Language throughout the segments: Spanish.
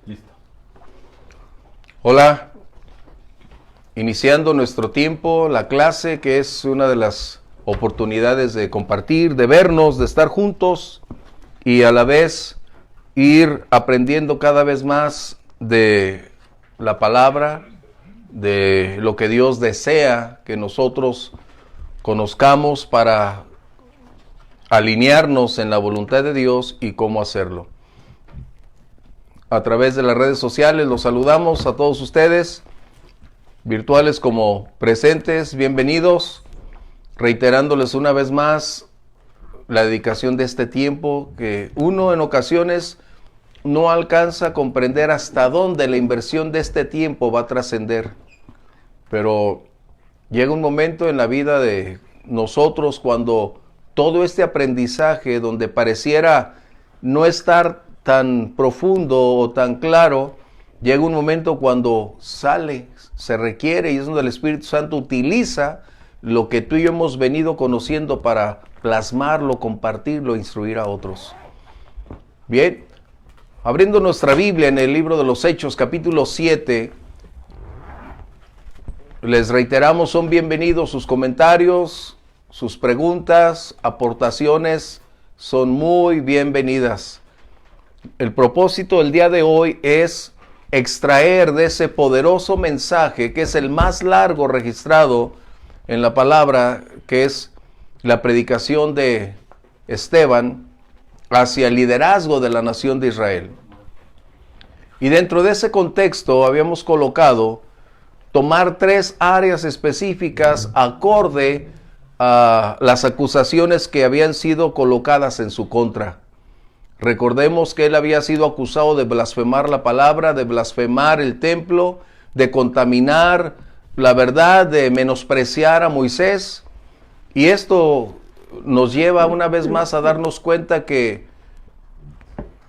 Listo. Hola, iniciando nuestro tiempo, la clase, que es una de las oportunidades de compartir, de vernos, de estar juntos y a la vez ir aprendiendo cada vez más de la palabra, de lo que Dios desea que nosotros conozcamos para alinearnos en la voluntad de Dios y cómo hacerlo. A través de las redes sociales los saludamos a todos ustedes, virtuales como presentes, bienvenidos, reiterándoles una vez más la dedicación de este tiempo, que uno en ocasiones no alcanza a comprender hasta dónde la inversión de este tiempo va a trascender, pero llega un momento en la vida de nosotros cuando todo este aprendizaje, donde pareciera no estar tan profundo o tan claro, llega un momento cuando sale, se requiere, y es donde el Espíritu Santo utiliza lo que tú y yo hemos venido conociendo para plasmarlo, compartirlo, instruir a otros. Bien, abriendo nuestra Biblia en el libro de los Hechos, capítulo 7, les reiteramos, son bienvenidos sus comentarios, sus preguntas, aportaciones, son muy bienvenidas. El propósito del día de hoy es extraer de ese poderoso mensaje, que es el más largo registrado en la palabra, que es la predicación de Esteban hacia el liderazgo de la nación de Israel. Y dentro de ese contexto habíamos colocado tomar 3 áreas específicas acorde a las acusaciones que habían sido colocadas en su contra. Recordemos que él había sido acusado de blasfemar la palabra, de blasfemar el templo, de contaminar la verdad, de menospreciar a Moisés. Y esto nos lleva una vez más a darnos cuenta que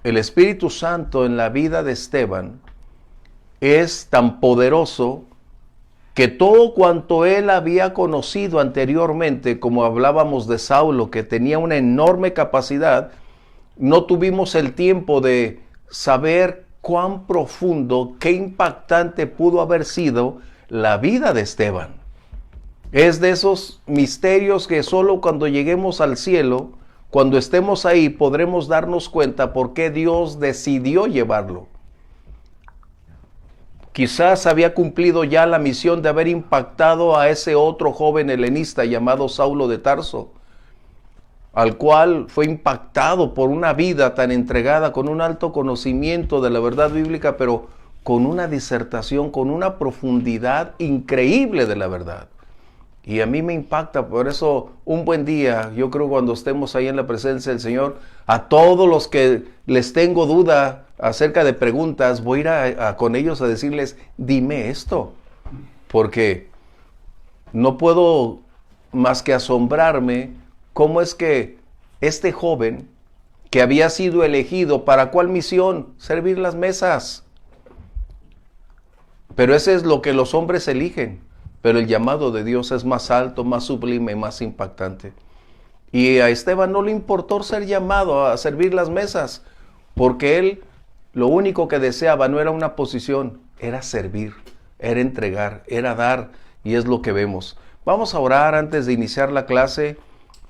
el Espíritu Santo en la vida de Esteban es tan poderoso que todo cuanto él había conocido anteriormente, como hablábamos de Saulo, que tenía una enorme capacidad, no tuvimos el tiempo de saber cuán profundo, qué impactante pudo haber sido la vida de Esteban. Es de esos misterios que solo cuando lleguemos al cielo, cuando estemos ahí, podremos darnos cuenta por qué Dios decidió llevarlo. Quizás había cumplido ya la misión de haber impactado a ese otro joven helenista llamado Saulo de Tarso, al cual fue impactado por una vida tan entregada, con un alto conocimiento de la verdad bíblica, pero con una disertación, con una profundidad increíble de la verdad. Y a mí me impacta, por eso un buen día, yo creo, cuando estemos ahí en la presencia del Señor, a todos los que les tengo duda acerca de preguntas, voy a ir con ellos a decirles, dime esto, porque no puedo más que asombrarme cómo es que este joven, que había sido elegido, ¿para cuál misión? Servir las mesas. Pero ese es lo que los hombres eligen. Pero el llamado de Dios es más alto, más sublime, más impactante. Y a Esteban no le importó ser llamado a servir las mesas, porque él lo único que deseaba no era una posición, era servir, era entregar, era dar, y es lo que vemos. Vamos a orar antes de iniciar la clase.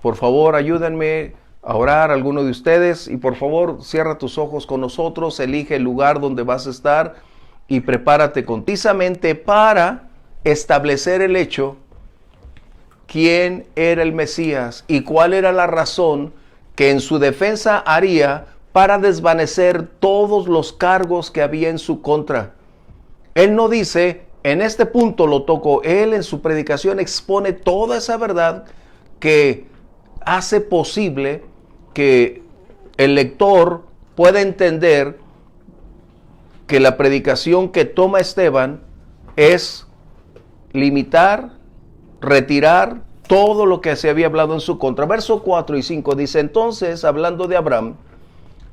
Por favor, ayúdenme a orar alguno de ustedes, y por favor, cierra tus ojos con nosotros, elige el lugar donde vas a estar y prepárate concisamente para establecer el hecho, quién era el Mesías y cuál era la razón que en su defensa haría para desvanecer todos los cargos que había en su contra. Él no dice, en este punto lo toco, él en su predicación expone toda esa verdad que hace posible que el lector pueda entender que la predicación que toma Esteban es limitar, retirar todo lo que se había hablado en su contra. Verso 4 y 5 dice, entonces, hablando de Abraham,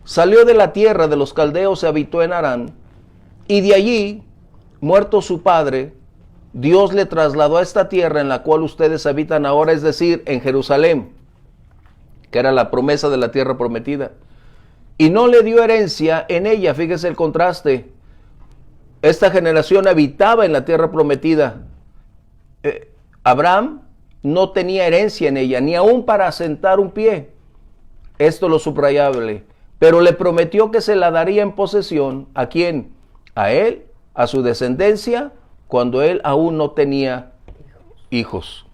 salió de la tierra de los caldeos y habitó en Harán, y de allí, muerto su padre, Dios le trasladó a esta tierra en la cual ustedes habitan ahora, es decir, en Jerusalén, que era la promesa de la tierra prometida. Y no le dio herencia en ella, fíjese el contraste, esta generación habitaba en la tierra prometida. Abraham no tenía herencia en ella, ni aún para asentar un pie. Esto es lo subrayable. Pero le prometió que se la daría en posesión. ¿A quién? A él, a su descendencia, cuando él aún no tenía hijos.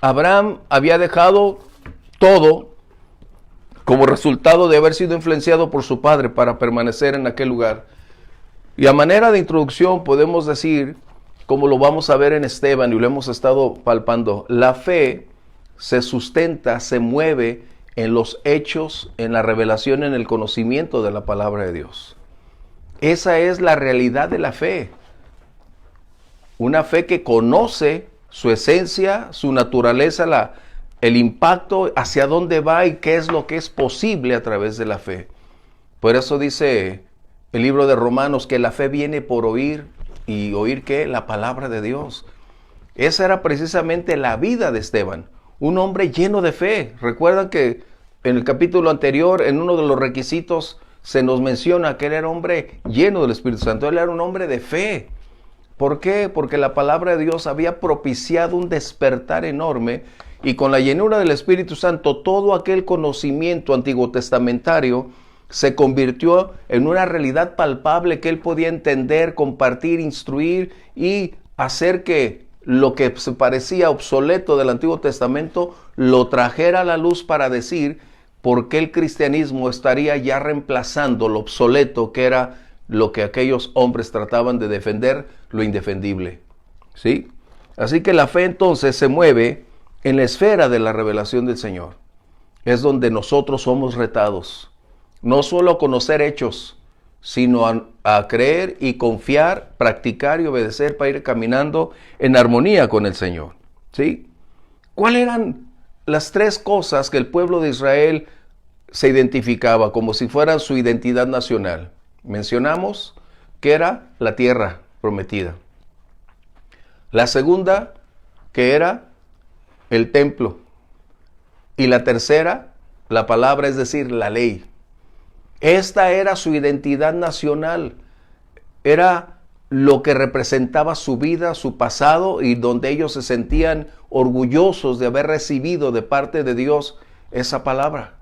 Abraham había dejado todo como resultado de haber sido influenciado por su padre para permanecer en aquel lugar. Y a manera de introducción podemos decir, como lo vamos a ver en Esteban y lo hemos estado palpando, la fe se sustenta, se mueve en los hechos, en la revelación, en el conocimiento de la palabra de Dios. Esa es la realidad de la fe. Una fe que conoce su esencia, su naturaleza, el impacto, hacia dónde va y qué es lo que es posible a través de la fe. Por eso dice el libro de Romanos que la fe viene por oír, y oír ¿qué? La palabra de Dios. Esa era precisamente la vida de Esteban, un hombre lleno de fe. Recuerdan que en el capítulo anterior, en uno de los requisitos, se nos menciona que él era un hombre lleno del Espíritu Santo. Él era un hombre de fe. ¿Por qué? Porque la palabra de Dios había propiciado un despertar enorme, y con la llenura del Espíritu Santo todo aquel conocimiento antiguo testamentario se convirtió en una realidad palpable que él podía entender, compartir, instruir y hacer que lo que se parecía obsoleto del Antiguo Testamento lo trajera a la luz para decir por qué el cristianismo estaría ya reemplazando lo obsoleto que era lo que aquellos hombres trataban de defender, lo indefendible. ¿Sí? Así que la fe entonces se mueve en la esfera de la revelación del Señor. Es donde nosotros somos retados. No solo a conocer hechos, sino a creer y confiar, practicar y obedecer para ir caminando en armonía con el Señor. ¿Sí? ¿Cuáles eran las tres cosas que el pueblo de Israel se identificaba como si fueran su identidad nacional? Mencionamos que era la tierra prometida. La segunda, que era el templo. Y la tercera, la palabra, es decir, la ley. Esta era su identidad nacional. Era lo que representaba su vida, su pasado, y donde ellos se sentían orgullosos de haber recibido de parte de Dios esa palabra.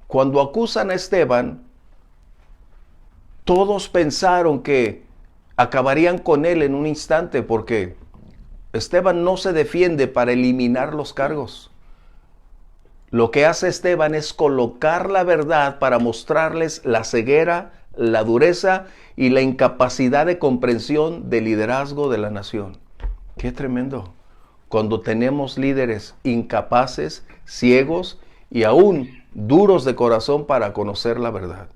Cuando acusan a Esteban, todos pensaron que acabarían con él en un instante, porque Esteban no se defiende para eliminar los cargos. Lo que hace Esteban es colocar la verdad para mostrarles la ceguera, la dureza y la incapacidad de comprensión del liderazgo de la nación. ¡Qué tremendo! Cuando tenemos líderes incapaces, ciegos y aún duros de corazón para conocer la verdad.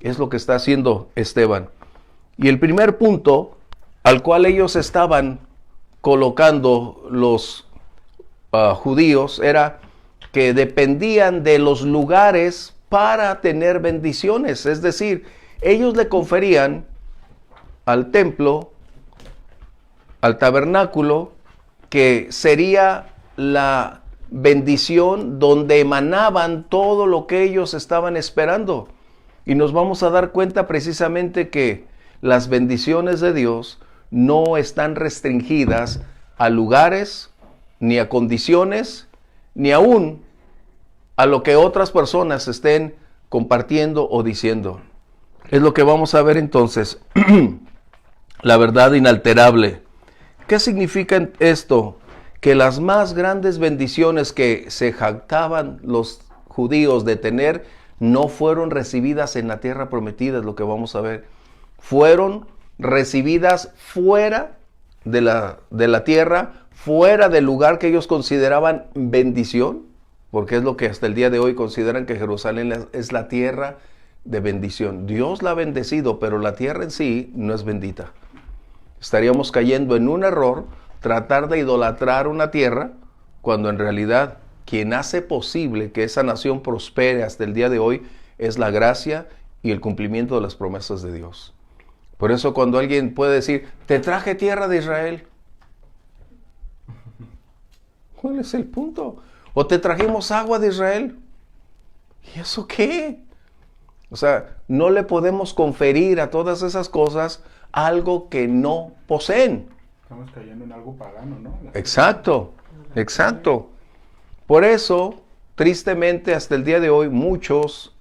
Es lo que está haciendo Esteban. Y el primer punto al cual ellos estaban colocando los judíos era que dependían de los lugares para tener bendiciones. Es decir, ellos le conferían al templo, al tabernáculo, que sería la bendición donde emanaban todo lo que ellos estaban esperando. Y nos vamos a dar cuenta precisamente que las bendiciones de Dios no están restringidas a lugares, ni a condiciones, ni aún a lo que otras personas estén compartiendo o diciendo. Es lo que vamos a ver entonces. La verdad inalterable. ¿Qué significa esto? Que las más grandes bendiciones que se jactaban los judíos de tener no fueron recibidas en la tierra prometida, es lo que vamos a ver. Fueron recibidas fuera de la tierra, fuera del lugar que ellos consideraban bendición, porque es lo que hasta el día de hoy consideran que Jerusalén es la tierra de bendición. Dios la ha bendecido, pero la tierra en sí no es bendita. Estaríamos cayendo en un error, tratar de idolatrar una tierra, cuando en realidad quien hace posible que esa nación prospere hasta el día de hoy es la gracia y el cumplimiento de las promesas de Dios. Por eso cuando alguien puede decir, te traje tierra de Israel, ¿cuál es el punto? O te trajimos agua de Israel, ¿y eso qué? O sea, no le podemos conferir a todas esas cosas algo que no poseen. Estamos cayendo en algo pagano, ¿no? Exacto, exacto. Por eso, tristemente, hasta el día de hoy, muchos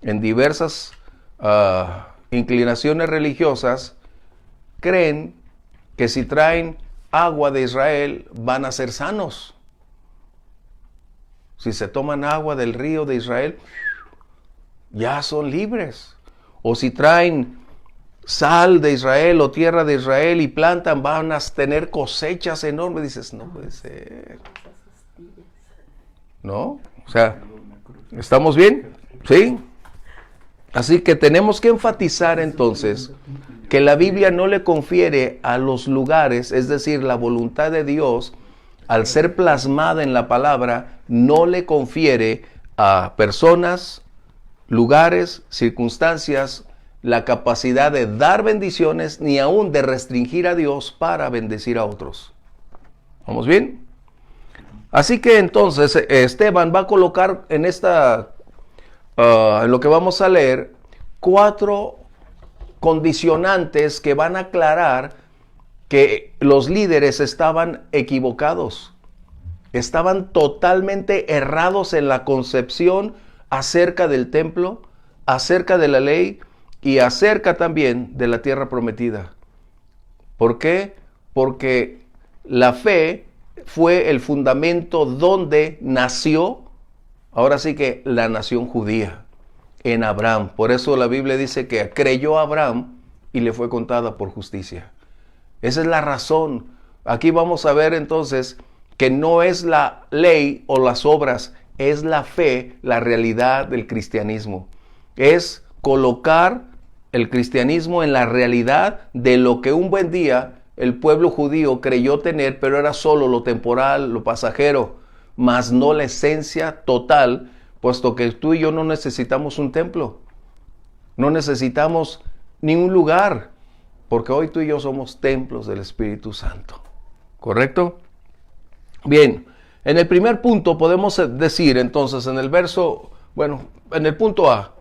en diversas inclinaciones religiosas creen que si traen agua de Israel van a ser sanos. Si se toman agua del río de Israel, ya son libres. O si traen sal de Israel o tierra de Israel y plantan, van a tener cosechas enormes. Dices, no puede ser. ¿No? O sea, ¿estamos bien? ¿Sí? Así que tenemos que enfatizar entonces que la Biblia no le confiere a los lugares, es decir, la voluntad de Dios, al ser plasmada en la palabra, no le confiere a personas, lugares, circunstancias, la capacidad de dar bendiciones, ni aún de restringir a Dios para bendecir a otros. ¿Vamos bien? Así que entonces Esteban va a colocar en en lo que vamos a leer, 4 condicionantes que van a aclarar que los líderes estaban equivocados. Estaban totalmente errados en la concepción acerca del templo, acerca de la ley y acerca también de la tierra prometida. ¿Por qué? Porque la fe fue el fundamento donde nació, ahora sí que la nación judía, en Abraham. Por eso la Biblia dice que creyó a Abraham y le fue contada por justicia. Esa es la razón. Aquí vamos a ver entonces que no es la ley o las obras, es la fe, la realidad del cristianismo. Es colocar el cristianismo en la realidad de lo que un buen día el pueblo judío creyó tener, pero era solo lo temporal, lo pasajero, mas no la esencia total, puesto que tú y yo no necesitamos un templo, no necesitamos ni un lugar, porque hoy tú y yo somos templos del Espíritu Santo. ¿Correcto? Bien, en el primer punto podemos decir entonces en el en el punto A,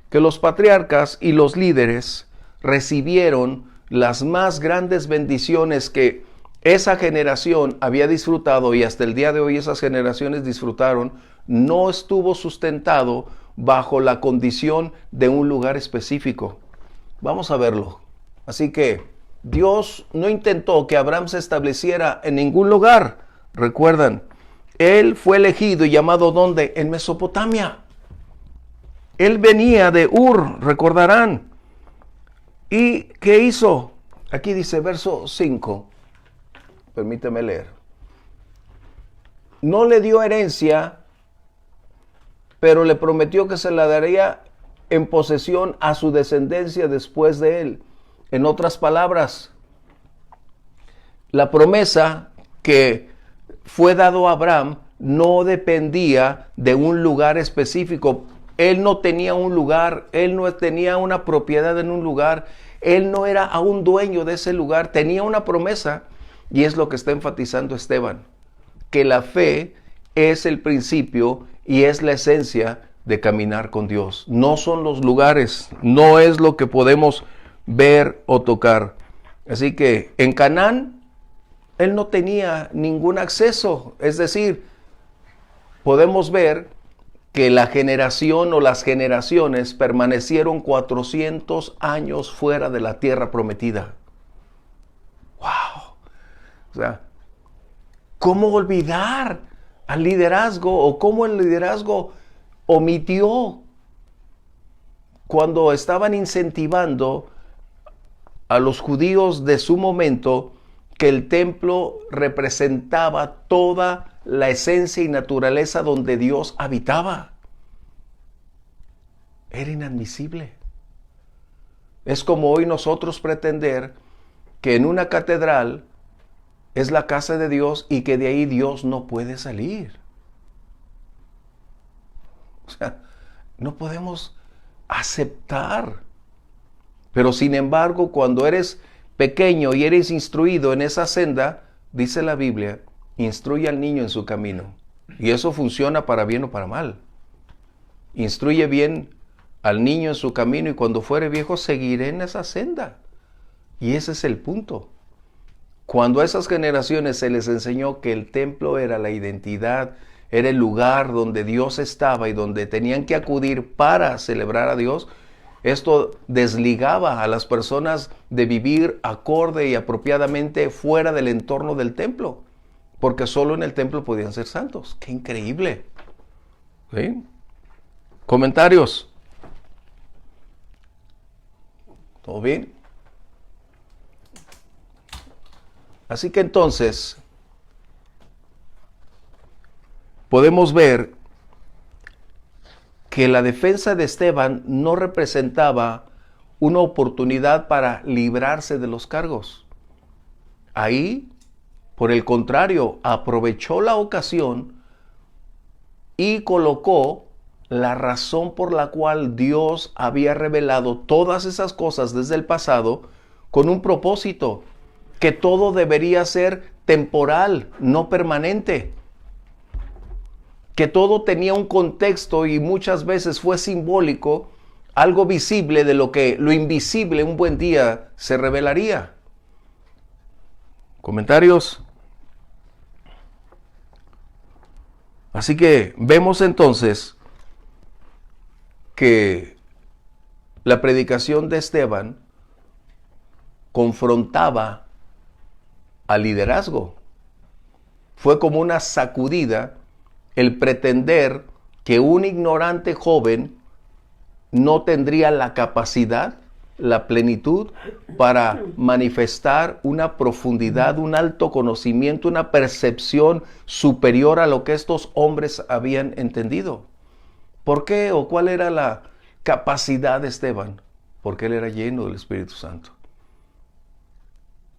que los patriarcas y los líderes recibieron las más grandes bendiciones que esa generación había disfrutado y hasta el día de hoy esas generaciones disfrutaron, no estuvo sustentado bajo la condición de un lugar específico. Vamos a verlo. Así que Dios no intentó que Abraham se estableciera en ningún lugar. Recuerdan, él fue elegido y llamado ¿dónde? En Mesopotamia. Él venía de Ur, recordarán. ¿Y qué hizo? Aquí dice verso 5. Permíteme leer. No le dio herencia, pero le prometió que se la daría en posesión a su descendencia después de él. En otras palabras, la promesa que fue dado a Abraham no dependía de un lugar específico. Él no tenía un lugar, él no tenía una propiedad en un lugar, él no era aún dueño de ese lugar, tenía una promesa, y es lo que está enfatizando Esteban, que la fe es el principio y es la esencia de caminar con Dios. No son los lugares, no es lo que podemos ver o tocar. Así que en Canaán, él no tenía ningún acceso, es decir, podemos ver que la generación o las generaciones permanecieron 400 años fuera de la tierra prometida. ¡Wow! O sea, ¿cómo olvidar al liderazgo o cómo el liderazgo omitió cuando estaban incentivando a los judíos de su momento que el templo representaba toda la esencia y naturaleza donde Dios habitaba? Era inadmisible. Es como hoy nosotros pretender que en una catedral es la casa de Dios y que de ahí Dios no puede salir. O sea, no podemos aceptar. Pero sin embargo, cuando eres pequeño y eres instruido en esa senda, dice la Biblia, instruye al niño en su camino. Y eso funciona para bien o para mal. Instruye bien al niño en su camino y cuando fuere viejo seguiré en esa senda. Y ese es el punto. Cuando a esas generaciones se les enseñó que el templo era la identidad, era el lugar donde Dios estaba y donde tenían que acudir para celebrar a Dios, esto desligaba a las personas de vivir acorde y apropiadamente fuera del entorno del templo, porque solo en el templo podían ser santos. ¡Qué increíble! ¿Sí? ¿Comentarios? ¿Todo bien? Así que entonces podemos ver que la defensa de Esteban no representaba una oportunidad para librarse de los cargos. Ahí, por el contrario, aprovechó la ocasión y colocó la razón por la cual Dios había revelado todas esas cosas desde el pasado con un propósito, que todo debería ser temporal, no permanente. Que todo tenía un contexto y muchas veces fue simbólico, algo visible de lo invisible un buen día se revelaría. ¿Comentarios? Así que vemos entonces que la predicación de Esteban confrontaba al liderazgo. Fue como una sacudida el pretender que un ignorante joven no tendría la capacidad, la plenitud para manifestar una profundidad, un alto conocimiento, una percepción superior a lo que estos hombres habían entendido. ¿Por qué o cuál era la capacidad de Esteban? Porque él era lleno del Espíritu Santo.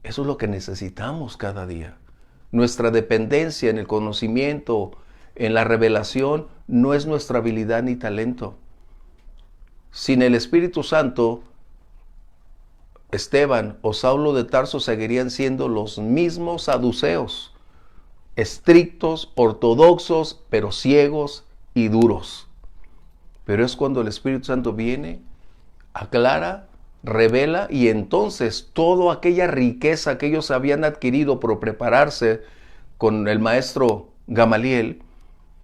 Eso es lo que necesitamos cada día. Nuestra dependencia en el conocimiento, en la revelación, no es nuestra habilidad ni talento. Sin el Espíritu Santo, Esteban o Saulo de Tarso seguirían siendo los mismos saduceos, estrictos, ortodoxos, pero ciegos y duros. Pero es cuando el Espíritu Santo viene, aclara, revela, y entonces toda aquella riqueza que ellos habían adquirido por prepararse con el maestro Gamaliel,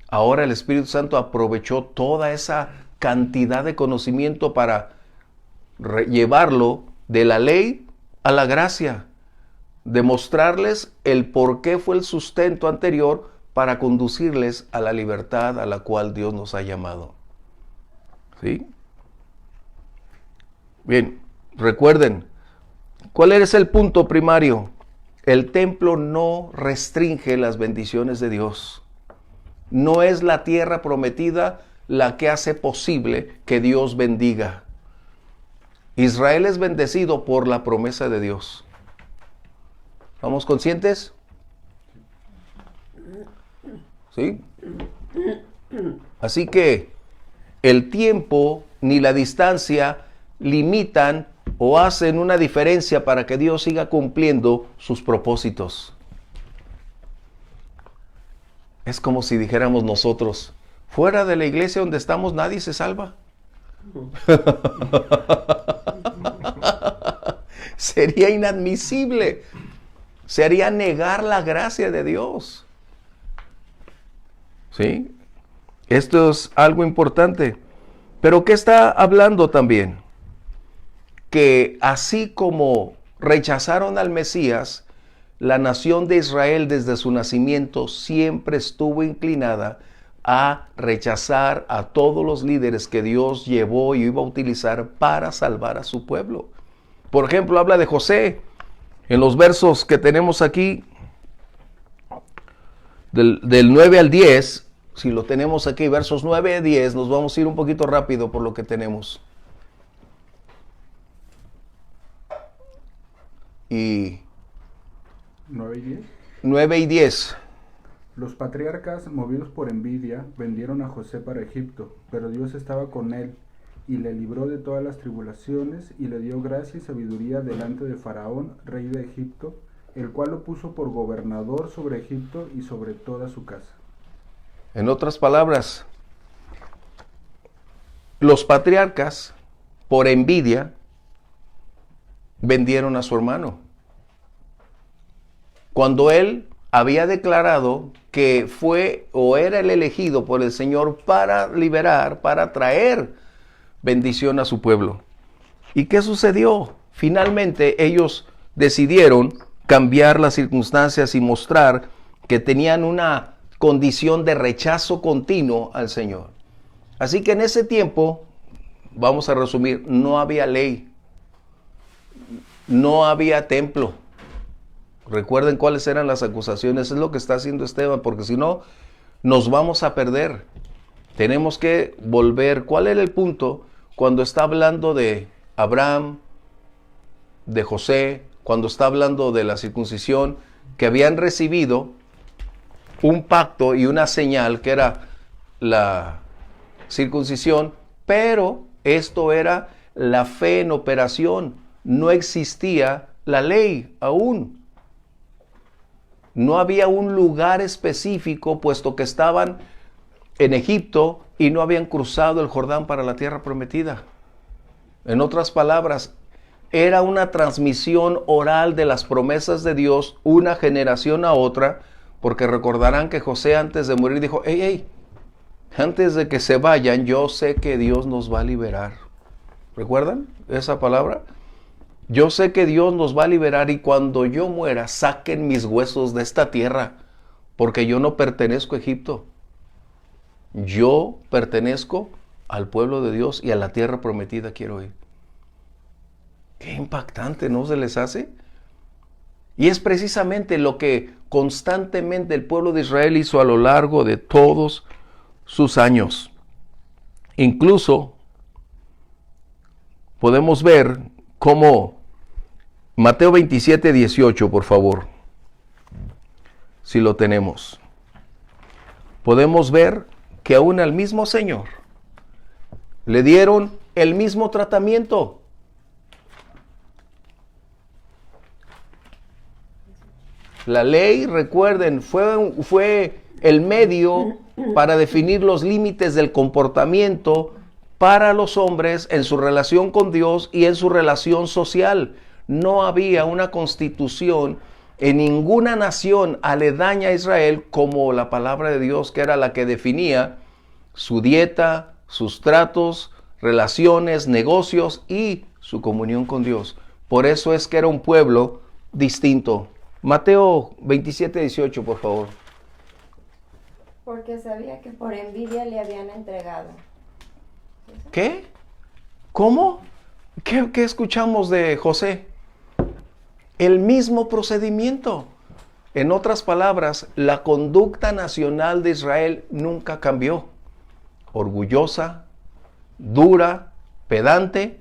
ahora el Espíritu Santo aprovechó toda esa cantidad de conocimiento para llevarlo de la ley a la gracia, demostrarles el por qué fue el sustento anterior para conducirles a la libertad a la cual Dios nos ha llamado. ¿Sí? Bien, recuerden, ¿cuál es el punto primario? El templo no restringe las bendiciones de Dios. No es la tierra prometida la que hace posible que Dios bendiga. Israel es bendecido por la promesa de Dios. ¿Estamos conscientes? ¿Sí? Así que el tiempo ni la distancia limitan o hacen una diferencia para que Dios siga cumpliendo sus propósitos. Es como si dijéramos nosotros, fuera de la iglesia donde estamos nadie se salva. Sería inadmisible. Sería negar la gracia de Dios. ¿Sí? Esto es algo importante. Pero ¿qué está hablando también? Que así como rechazaron al Mesías, la nación de Israel desde su nacimiento siempre estuvo inclinada a rechazar a todos los líderes que Dios llevó y iba a utilizar para salvar a su pueblo. Por ejemplo, habla de José en los versos que tenemos aquí, del 9 al 10. Si lo tenemos aquí, versos 9 a 10, nos vamos a ir un poquito rápido por lo que tenemos. Y 9 y 10. 9 y 10. Los patriarcas, movidos por envidia, vendieron a José para Egipto, pero Dios estaba con él, y le libró de todas las tribulaciones, y le dio gracia y sabiduría delante de Faraón, rey de Egipto, el cual lo puso por gobernador sobre Egipto y sobre toda su casa. En otras palabras, Los patriarcas, por envidia, vendieron a su hermano. Cuando él había declarado que fue o era el elegido por el Señor para liberar, para traer bendición a su pueblo. ¿Y qué sucedió? Finalmente ellos decidieron cambiar las circunstancias y mostrar que tenían una condición de rechazo continuo al Señor. Así que en ese tiempo, vamos a resumir, no había ley, no había templo. Recuerden cuáles eran las acusaciones, es lo que está haciendo Esteban, porque si no, nos vamos a perder. Tenemos que volver. ¿Cuál era el punto? Cuando está hablando de Abraham, de José, cuando está hablando de la circuncisión, que habían recibido un pacto y una señal que era la circuncisión, pero esto era la fe en operación. No existía la ley aún. No había un lugar específico, puesto que estaban en Egipto y no habían cruzado el Jordán para la tierra prometida. En otras palabras, era una transmisión oral de las promesas de Dios, una generación a otra, porque recordarán que José antes de morir dijo, hey, antes de que se vayan, yo sé que Dios nos va a liberar. ¿Recuerdan esa palabra? Yo sé que Dios nos va a liberar y cuando yo muera, saquen mis huesos de esta tierra, porque yo no pertenezco a Egipto. Yo pertenezco al pueblo de Dios y a la tierra prometida quiero ir. Qué impactante, ¿no se les hace? Y es precisamente lo que constantemente el pueblo de Israel hizo a lo largo de todos sus años. Incluso podemos ver cómo Mateo 27, 18, por favor, si lo tenemos. Podemos ver que aún al mismo Señor le dieron el mismo tratamiento. La ley, recuerden, fue el medio para definir los límites del comportamiento para los hombres en su relación con Dios y en su relación social. No había una constitución en ninguna nación aledaña a Israel como la palabra de Dios, que era la que definía su dieta, sus tratos, relaciones, negocios y su comunión con Dios. Por eso es que era un pueblo distinto. Mateo 27, 18, por favor. Porque sabía que por envidia le habían entregado. ¿Qué? ¿Cómo? ¿Qué escuchamos de José? El mismo procedimiento. En otras palabras, la conducta nacional de Israel nunca cambió. Orgullosa, dura, pedante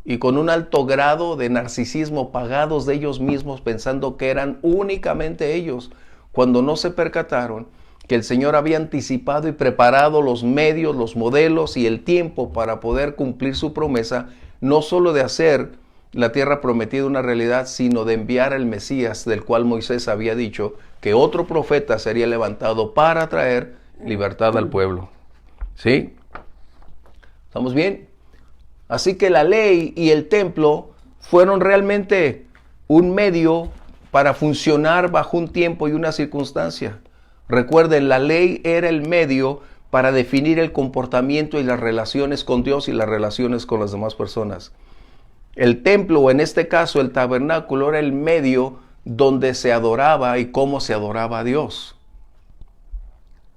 y con un alto grado de narcisismo, pagados de ellos mismos, pensando que eran únicamente ellos, cuando no se percataron que el Señor había anticipado y preparado los medios, los modelos y el tiempo para poder cumplir su promesa, no solo de hacer la tierra prometida una realidad, sino de enviar al Mesías, del cual Moisés había dicho que otro profeta sería levantado para traer libertad al pueblo. ¿Sí? ¿Estamos bien? Así que la ley y el templo fueron realmente un medio para funcionar bajo un tiempo y una circunstancia. Recuerden, la ley era el medio para definir el comportamiento y las relaciones con Dios y las relaciones con las demás personas. El templo, o en este caso el tabernáculo, era el medio donde se adoraba y cómo se adoraba a Dios.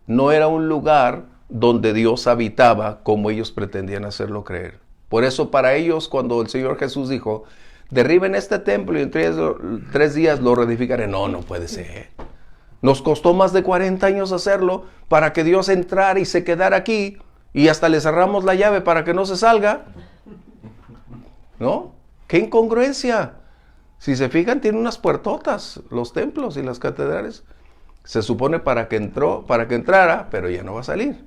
No era un lugar donde Dios habitaba como ellos pretendían hacerlo creer. Por eso para ellos, cuando el Señor Jesús dijo, derriben este templo y en 3 días lo reedificaré. No puede ser. Nos costó más de 40 años hacerlo para que Dios entrara y se quedara aquí y hasta le cerramos la llave para que no se salga. ¿No? ¡Qué incongruencia! Si se fijan, tiene unas puertotas los templos y las catedrales. Se supone para que entrara, pero ya no va a salir.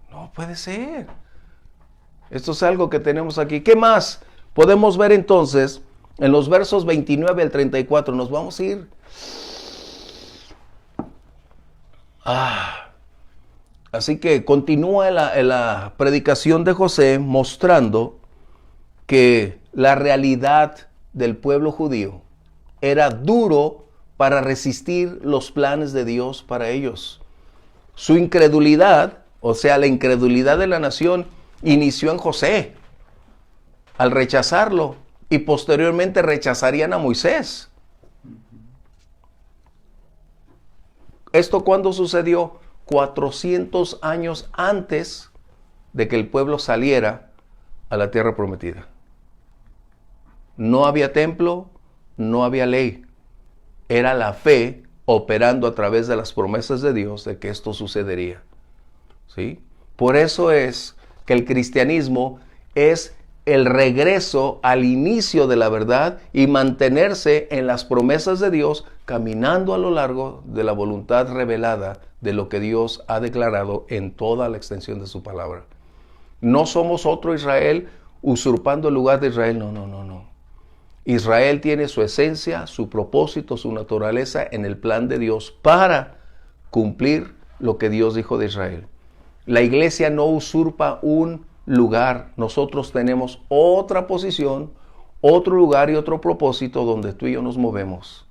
No puede ser. Esto es algo que tenemos aquí. ¿Qué más podemos ver entonces en los versos 29 al 34? Nos vamos a ir Así que continúa en la predicación de José mostrando que la realidad del pueblo judío era duro para resistir los planes de Dios para ellos. Su incredulidad, o sea, la incredulidad de la nación, inició en José al rechazarlo y posteriormente rechazarían a Moisés. ¿Esto cuándo sucedió? 400 años antes de que el pueblo saliera a la tierra prometida. No había templo, no había ley. Era la fe operando a través de las promesas de Dios de que esto sucedería. ¿Sí? Por eso es que el cristianismo es el regreso al inicio de la verdad y mantenerse en las promesas de Dios, caminando a lo largo de la voluntad revelada de lo que Dios ha declarado en toda la extensión de su palabra. No somos otro Israel usurpando el lugar de Israel, no. Israel tiene su esencia, su propósito, su naturaleza en el plan de Dios para cumplir lo que Dios dijo de Israel. La iglesia no usurpa un lugar, nosotros tenemos otra posición, otro lugar y otro propósito donde tú y yo nos movemos.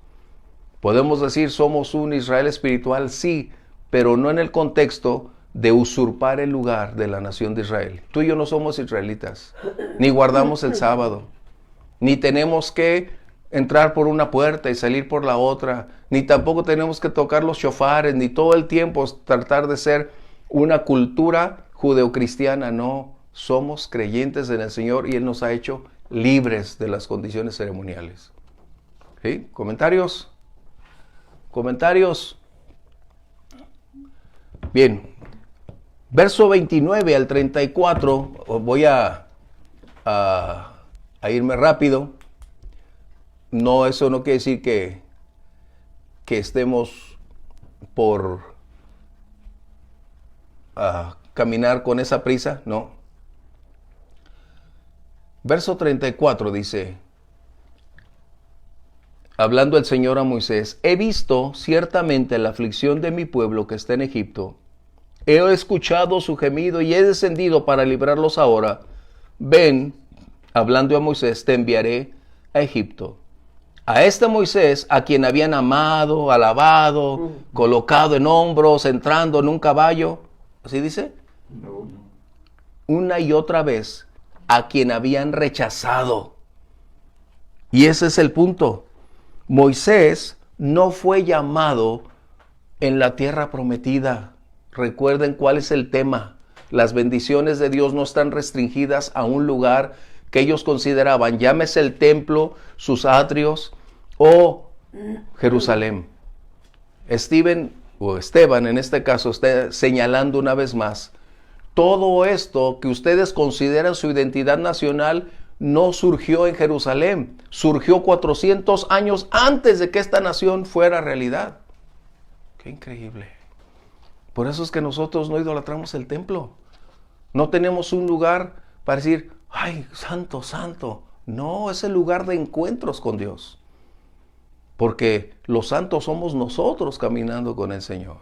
Podemos decir somos un Israel espiritual, sí, pero no en el contexto de usurpar el lugar de la nación de Israel. Tú y yo no somos israelitas, ni guardamos el sábado, ni tenemos que entrar por una puerta y salir por la otra, ni tampoco tenemos que tocar los shofares, ni todo el tiempo tratar de ser una cultura judeocristiana. No, somos creyentes en el Señor y Él nos ha hecho libres de las condiciones ceremoniales. ¿Sí? ¿Comentarios? ¿Comentarios? Bien, verso 29 al 34, voy a irme rápido. No, eso no quiere decir que estemos por caminar con esa prisa, no. Verso 34 dice, hablando el Señor a Moisés, he visto ciertamente la aflicción de mi pueblo que está en Egipto. He escuchado su gemido y he descendido para librarlos ahora. Ven, hablando a Moisés, te enviaré a Egipto. A este Moisés, a quien habían amado, alabado, colocado en hombros, entrando en un caballo, ¿así dice? No. Una y otra vez, a quien habían rechazado. Y ese es el punto. Moisés no fue llamado en la tierra prometida. Recuerden cuál es el tema. Las bendiciones de Dios no están restringidas a un lugar que ellos consideraban, llámese el templo, sus atrios o Jerusalén. Esteban en este caso está señalando una vez más, todo esto que ustedes consideran su identidad nacional no surgió en Jerusalén, surgió 400 años antes de que esta nación fuera realidad. Qué increíble. Por eso es que nosotros no idolatramos el templo. No tenemos un lugar para decir, ay, santo, santo. No, es el lugar de encuentros con Dios. Porque los santos somos nosotros caminando con el Señor.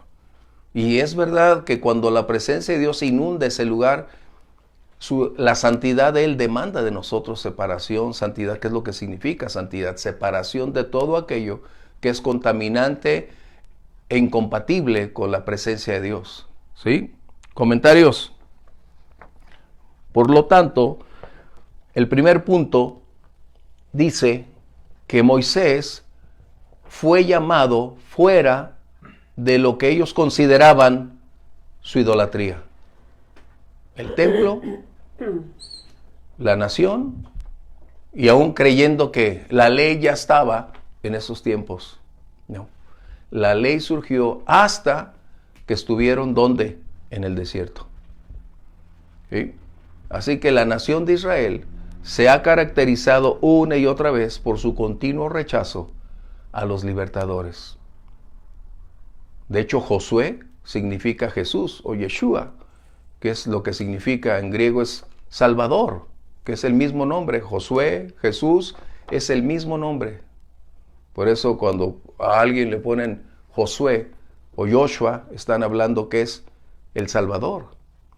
Y es verdad que cuando la presencia de Dios inunda ese lugar, la santidad de Él demanda de nosotros separación. Santidad, ¿qué es lo que significa santidad? Separación de todo aquello que es contaminante e incompatible con la presencia de Dios. ¿Sí? ¿Comentarios? Por lo tanto, el primer punto dice que Moisés fue llamado fuera de lo que ellos consideraban su idolatría. El templo, la nación, y aún creyendo que la ley ya estaba en esos tiempos. No. La ley surgió hasta que estuvieron, ¿dónde? En el desierto. ¿Sí? Así que la nación de Israel se ha caracterizado una y otra vez por su continuo rechazo a los libertadores. De hecho, Josué significa Jesús o Yeshua, que es lo que significa en griego es Salvador, que es el mismo nombre. Josué, Jesús, es el mismo nombre. Por eso cuando a alguien le ponen Josué o Joshua, están hablando que es el Salvador,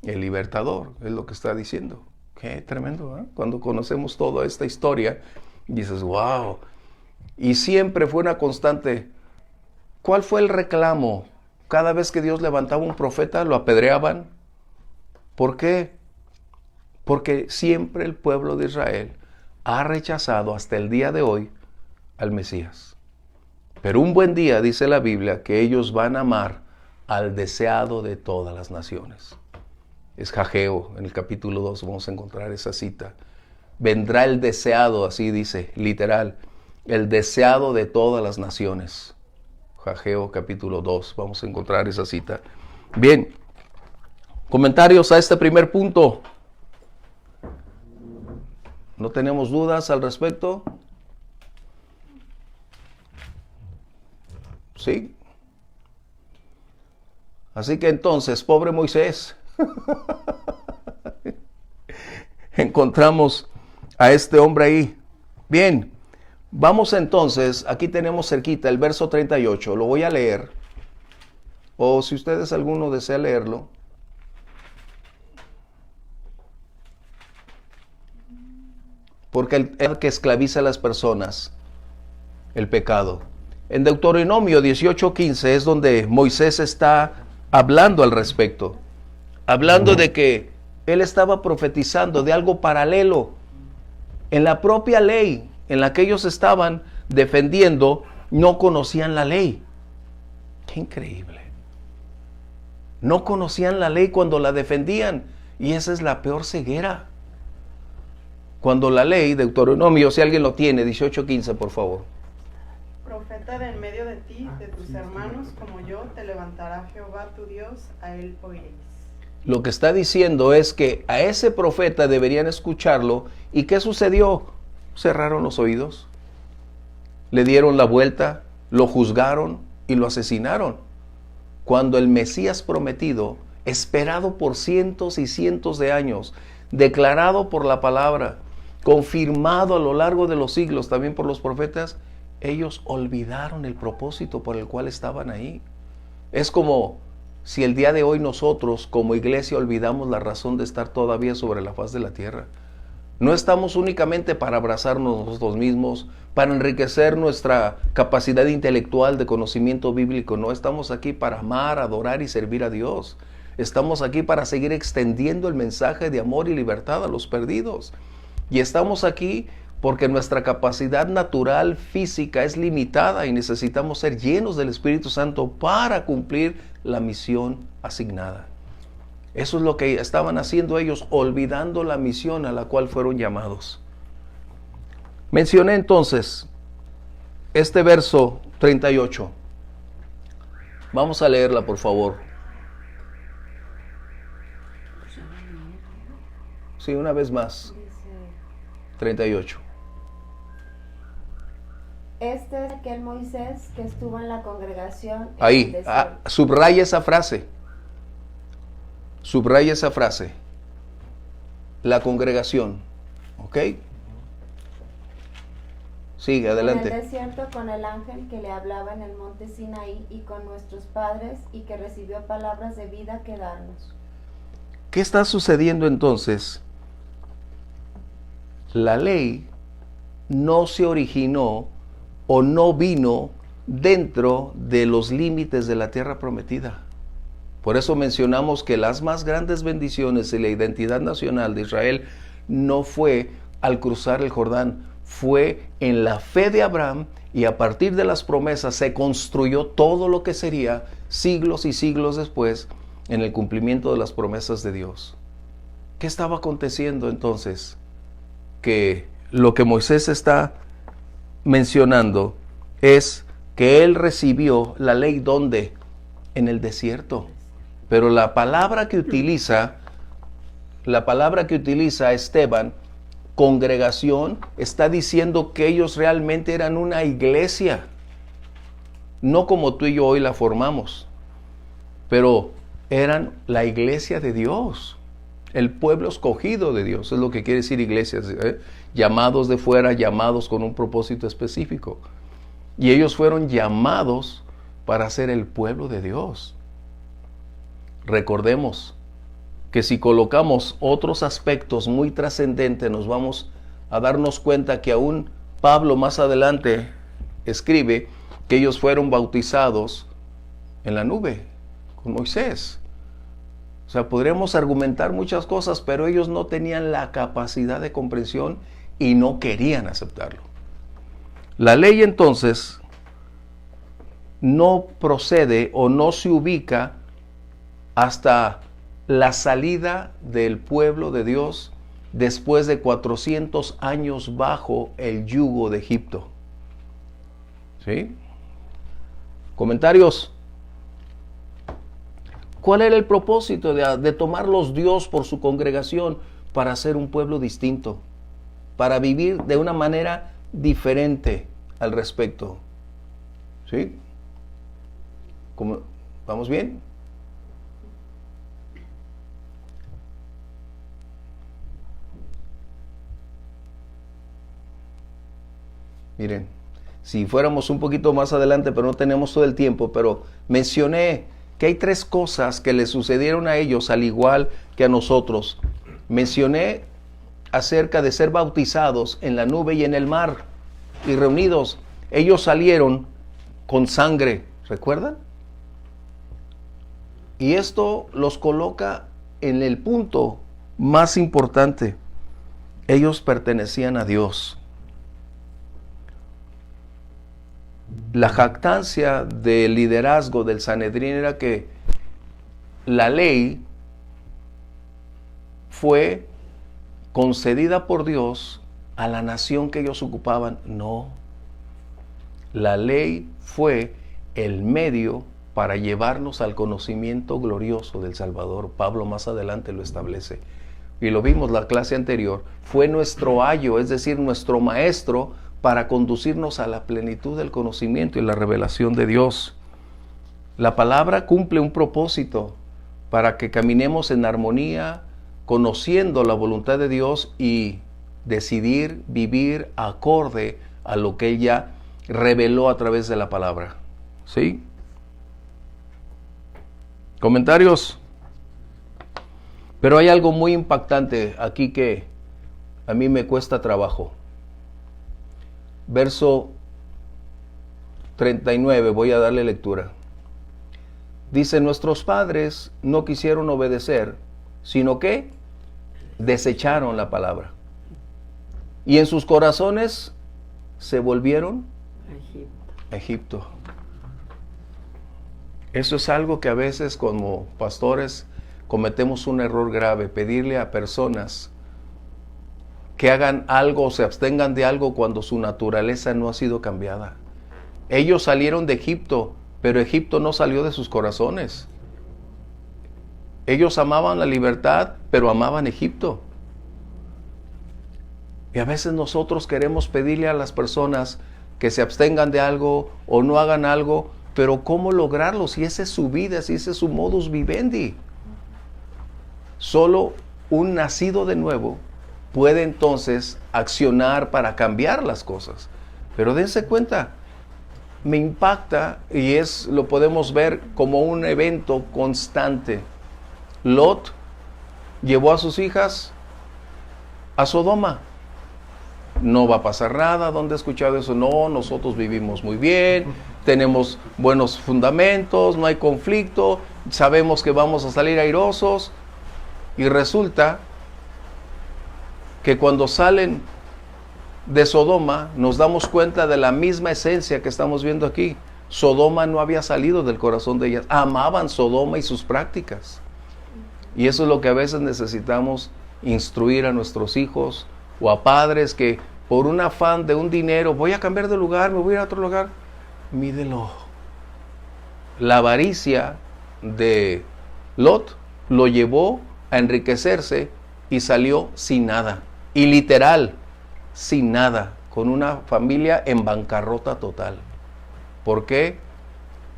el Libertador, es lo que está diciendo. Qué tremendo, ¿eh? Cuando conocemos toda esta historia, dices, wow. Y siempre fue una constante. ¿Cuál fue el reclamo? Cada vez que Dios levantaba un profeta, lo apedreaban. ¿Por qué? Porque siempre el pueblo de Israel ha rechazado hasta el día de hoy al Mesías. Pero un buen día, dice la Biblia, que ellos van a amar al deseado de todas las naciones. Es Ageo, en el capítulo 2 vamos a encontrar esa cita. Vendrá el deseado, así dice, literal, el deseado de todas las naciones. Ageo capítulo 2, vamos a encontrar esa cita. Bien, comentarios a este primer punto. ¿No tenemos dudas al respecto? ¿Sí? Así que entonces, pobre Moisés, encontramos a este hombre ahí. Bien, vamos entonces, aquí tenemos cerquita el verso 38, lo voy a leer, o si ustedes alguno desea leerlo. Porque el que esclaviza a las personas, el pecado. En Deuteronomio 18:15 es donde Moisés está hablando al respecto. Hablando de que él estaba profetizando de algo paralelo. En la propia ley en la que ellos estaban defendiendo, no conocían la ley. Qué increíble. No conocían la ley cuando la defendían. Y esa es la peor ceguera. Cuando la ley, Deuteronomio, si alguien lo tiene, 18:15, por favor. Profeta de en medio de ti, de tus hermanos como yo, te levantará Jehová tu Dios, a él oiréis. Lo que está diciendo es que a ese profeta deberían escucharlo. ¿Y qué sucedió? Cerraron los oídos, le dieron la vuelta, lo juzgaron y lo asesinaron. Cuando el Mesías prometido, esperado por cientos y cientos de años, declarado por la palabra, confirmado a lo largo de los siglos también por los profetas, ellos olvidaron el propósito por el cual estaban ahí. Es como si el día de hoy nosotros como iglesia olvidamos la razón de estar todavía sobre la faz de la tierra. No estamos únicamente para abrazarnos nosotros mismos, para enriquecer nuestra capacidad intelectual de conocimiento bíblico. No, estamos aquí para amar, adorar y servir a Dios. Estamos aquí para seguir extendiendo el mensaje de amor y libertad a los perdidos. Y estamos aquí porque nuestra capacidad natural, física, es limitada y necesitamos ser llenos del Espíritu Santo para cumplir la misión asignada. Eso es lo que estaban haciendo ellos, olvidando la misión a la cual fueron llamados. Mencioné entonces este verso 38. Vamos a leerla, por favor. Sí, una vez más. 38. Este es aquel Moisés que estuvo en la congregación. Ahí, subraya esa frase. Subraya esa frase. La congregación. ¿Ok? Sigue, adelante. En el desierto con el ángel que le hablaba en el monte Sinaí y con nuestros padres y que recibió palabras de vida que darnos. ¿Qué está sucediendo entonces? La ley no se originó o no vino dentro de los límites de la tierra prometida. Por eso mencionamos que las más grandes bendiciones y la identidad nacional de Israel no fue al cruzar el Jordán, fue en la fe de Abraham, y a partir de las promesas se construyó todo lo que sería siglos y siglos después en el cumplimiento de las promesas de Dios. ¿Qué estaba aconteciendo entonces? Que lo que Moisés está mencionando es que él recibió la ley ¿dónde? En el desierto. Pero la palabra que utiliza Esteban, congregación, está diciendo que ellos realmente eran una iglesia, no como tú y yo hoy la formamos, pero eran la iglesia de Dios, el pueblo escogido de Dios, es lo que quiere decir iglesia, llamados de fuera, llamados con un propósito específico. Y ellos fueron llamados para ser el pueblo de Dios. Recordemos que si colocamos otros aspectos muy trascendentes, nos vamos a darnos cuenta que aún Pablo más adelante escribe que ellos fueron bautizados en la nube con Moisés. O sea, podríamos argumentar muchas cosas, pero ellos no tenían la capacidad de comprensión y no querían aceptarlo. La ley entonces no procede o no se ubica hasta la salida del pueblo de Dios después de 400 años bajo el yugo de Egipto. ¿Sí? Comentarios. ¿Cuál era el propósito de tomarlos Dios por su congregación para ser un pueblo distinto? Para vivir de una manera diferente al respecto. ¿Sí? ¿Vamos bien? Miren, si fuéramos un poquito más adelante, pero no tenemos todo el tiempo, pero mencioné que hay 3 cosas que le sucedieron a ellos al igual que a nosotros. Mencioné acerca de ser bautizados en la nube y en el mar y reunidos. Ellos salieron con sangre, ¿recuerdan? Y esto los coloca en el punto más importante. Ellos pertenecían a Dios. La jactancia del liderazgo del Sanedrín era que la ley fue concedida por Dios a la nación que ellos ocupaban. No. La ley fue el medio para llevarnos al conocimiento glorioso del Salvador. Pablo más adelante lo establece. Y lo vimos la clase anterior. Fue nuestro ayo, es decir, nuestro maestro, para conducirnos a la plenitud del conocimiento y la revelación de Dios. La palabra cumple un propósito para que caminemos en armonía, conociendo la voluntad de Dios y decidir vivir acorde a lo que Él ya reveló a través de la palabra. ¿Sí? ¿Comentarios? Pero hay algo muy impactante aquí que a mí me cuesta trabajo. Verso 39, voy a darle lectura. Dice, nuestros padres no quisieron obedecer, sino que desecharon la palabra. Y en sus corazones se volvieron a Egipto. Eso es algo que a veces como pastores cometemos un error grave, pedirle a personas que hagan algo o se abstengan de algo cuando su naturaleza no ha sido cambiada. Ellos salieron de Egipto, pero Egipto no salió de sus corazones. Ellos amaban la libertad, pero amaban Egipto. Y a veces nosotros queremos pedirle a las personas que se abstengan de algo o no hagan algo, pero ¿cómo lograrlo si esa es su vida, si ese es su modus vivendi? Solo un nacido de nuevo puede entonces accionar para cambiar las cosas. Pero dense cuenta, me impacta y lo podemos ver como un evento constante. Lot llevó a sus hijas a Sodoma. No va a pasar nada. ¿Dónde he escuchado eso? No, nosotros vivimos muy bien, tenemos buenos fundamentos, no hay conflicto, sabemos que vamos a salir airosos. Y resulta que cuando salen de Sodoma nos damos cuenta de la misma esencia que estamos viendo aquí. Sodoma no había salido del corazón de ellas. Amaban Sodoma y sus prácticas. Y eso es lo que a veces necesitamos instruir a nuestros hijos o a padres que por un afán de un dinero, voy a cambiar de lugar, me voy a ir a otro lugar. Mídelo. La avaricia de Lot lo llevó a enriquecerse y salió sin nada. Y literal, sin nada, con una familia en bancarrota total. ¿Por qué?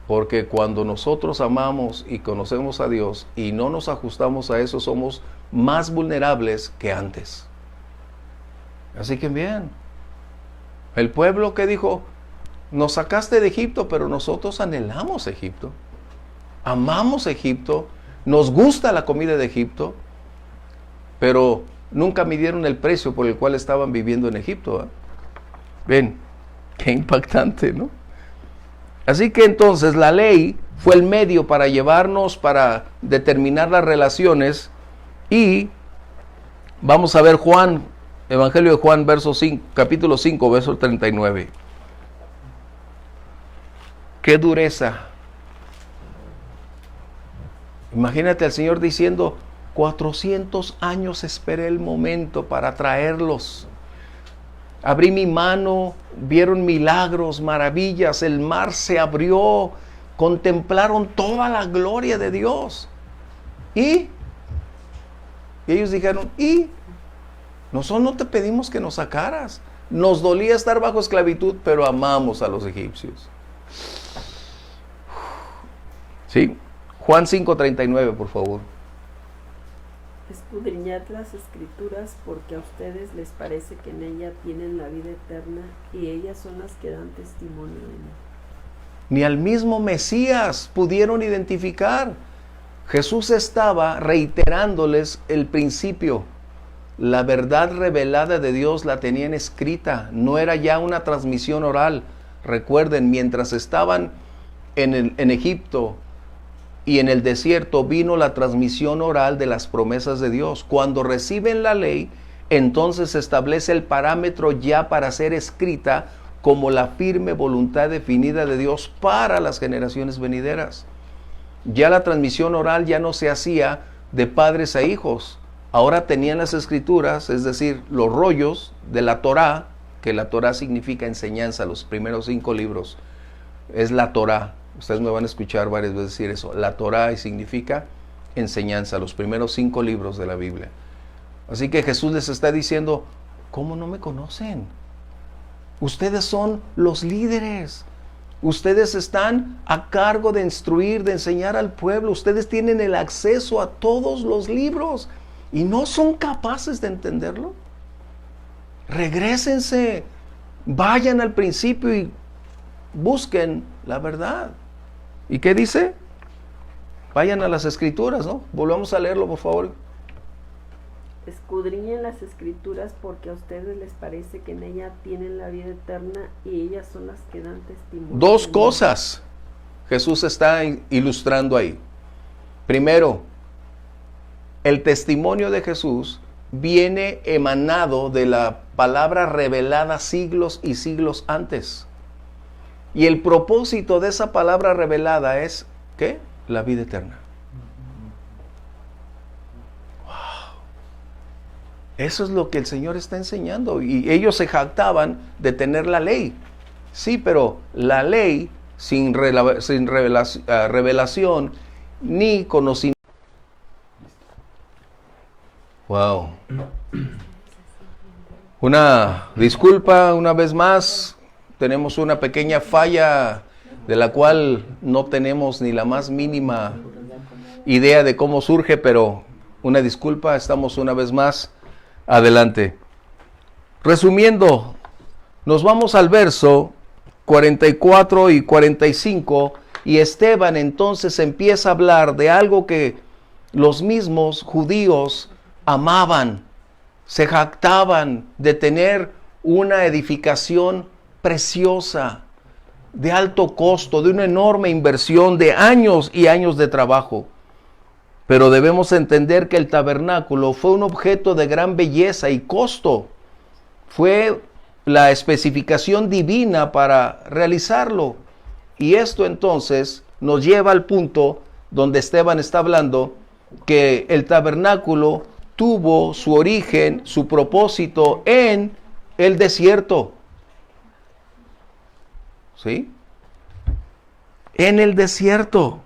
Porque cuando nosotros amamos y conocemos a Dios y no nos ajustamos a eso, somos más vulnerables que antes. Así que bien, el pueblo que dijo, nos sacaste de Egipto, pero nosotros anhelamos Egipto. Amamos Egipto, Nos gusta la comida de Egipto, pero nunca midieron el precio por el cual estaban viviendo en Egipto. ¿Eh? Ven, qué impactante, ¿no? Así que entonces la ley fue el medio para llevarnos, para determinar las relaciones. Y vamos a ver Juan, Evangelio de Juan, capítulo 5, verso 39. ¡Qué dureza! Imagínate al Señor diciendo, 400 años esperé el momento para traerlos. Abrí mi mano, vieron milagros, maravillas, el mar se abrió, contemplaron toda la gloria de Dios. Y ellos dijeron, nosotros no te pedimos que nos sacaras. Nos dolía estar bajo esclavitud, pero amamos a los egipcios. Sí, Juan 5:39, por favor. Escudriñad las escrituras porque a ustedes les parece que en ella tienen la vida eterna y ellas son las que dan testimonio de mí. Ni al mismo Mesías pudieron identificar. Jesús estaba reiterándoles el principio. La verdad revelada de Dios la tenían escrita, no era ya una transmisión oral. Recuerden, mientras estaban en Egipto y en el desierto, vino la transmisión oral de las promesas de Dios. Cuando reciben la ley, entonces se establece el parámetro ya para ser escrita como la firme voluntad definida de Dios para las generaciones venideras. Ya la transmisión oral ya no se hacía de padres a hijos. Ahora tenían las escrituras, es decir, los rollos de la Torá, que la Torá significa enseñanza, los primeros 5 libros. Es la Torá. Ustedes me van a escuchar varias veces decir eso. La Torá significa enseñanza, los primeros 5 libros de la Biblia. Así que Jesús les está diciendo, ¿cómo no me conocen? Ustedes son los líderes. Ustedes están a cargo de instruir, de enseñar al pueblo. Ustedes tienen el acceso a todos los libros y no son capaces de entenderlo. Regrésense, vayan al principio y busquen la verdad. ¿Y qué dice? Vayan a las escrituras, ¿no? Volvamos a leerlo, por favor. Escudriñen las escrituras porque a ustedes les parece que en ella tienen la vida eterna y ellas son las que dan testimonio. 2 cosas Jesús está ilustrando ahí. Primero, el testimonio de Jesús viene emanado de la palabra revelada siglos y siglos antes. Y el propósito de esa palabra revelada es, ¿qué? La vida eterna. Wow. Eso es lo que el Señor está enseñando. Y ellos se jactaban de tener la ley. Sí, pero la ley sin revelación ni conocimiento. Wow. Una disculpa una vez más. Tenemos una pequeña falla de la cual no tenemos ni la más mínima idea de cómo surge, pero una disculpa, estamos una vez más adelante. Resumiendo, nos vamos al verso 44 y 45 y Esteban entonces empieza a hablar de algo que los mismos judíos amaban, se jactaban de tener una edificación preciosa, de alto costo, de una enorme inversión, de años y años de trabajo. Pero debemos entender que el tabernáculo fue un objeto de gran belleza y costo. Fue la especificación divina para realizarlo. Y esto entonces nos lleva al punto donde Esteban está hablando que el tabernáculo tuvo su origen, su propósito en el desierto. ¿Sí? En el desierto.